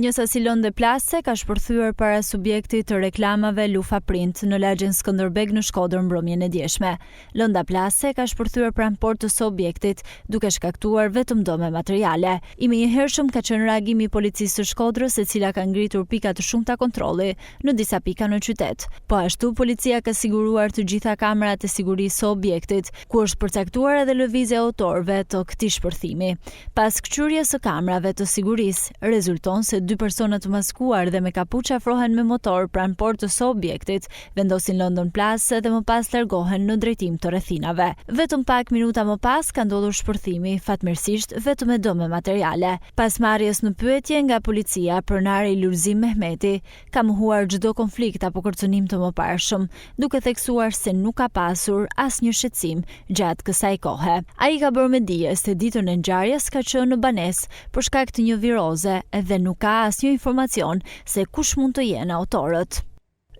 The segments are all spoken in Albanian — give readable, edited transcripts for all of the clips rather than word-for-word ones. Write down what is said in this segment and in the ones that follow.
Një sasi lëndë plase ka shpërthyer para subjektit të reklamave Lufa Print në lagjen Skënderbeg në Shkodër mbrëmjen e djeshme. Lënda plase ka shpërthyer pranë portës së objektit, duke shkaktuar vetëm dëme materiale. I menjëhershëm ka qenë reagimi i policisë së Shkodrës, e cila ka ngritur pika të shumta kontrolli në disa pika në qytet. Po ashtu, policia ka siguruar të gjitha kamerat e sigurisë së objektit, ku është përcaktuar edhe lëvizja e autorëve të këtij shpërthimi. Pas kçyrjes së kamerave të sigurisë, rezulton se 2 persona të maskuar dhe me kapuç afrohen me motor pranë portës së objektit, vendosin lëndën plase dhe më pas largohen në drejtim të rrethinave. Vetëm pak minuta më pas ka ndodhur shpërthimi, fatmirësisht vetëm me dëme materiale. Pas marrjes në pyetje nga policia, pronari Lulzim Mehmeti ka mohuar çdo konflikt apo kërcënim të mëparshëm, duke theksuar se nuk ka pasur asnjë shqetësim gjatë kësaj kohe. Ai ka bërë me dije se ditën e ngjarjes ka qenë në banesë për shkak të një viroze dhe nuk ka asnjë informacion se kush mund të jenë autorët.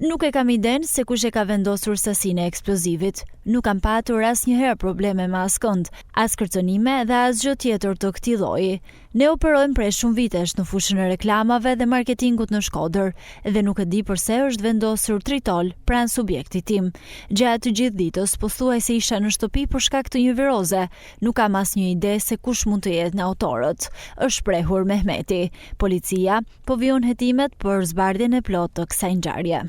Nuk e kam iden se kush e ka vendosur sasinë e eksplozivit. Nuk kam patur asnjëherë probleme me askënd, as kërcënime dhe asgjë tjetër të këtij lloji. Ne operojmë prej shumë vitesh në fushën e reklamave dhe marketingut në Shkodër dhe nuk e di pse është vendosur tritol pranë subjektit tim. Gjatë të gjithë ditës pothuajse isha në shtëpi për shkak të një viroze. Nuk kam asnjë ide se kush mund të jetë autorët, është shprehur Mehmeti. Policia po vijon hetimet për zbardhjen e plotë të kësaj ngjarje.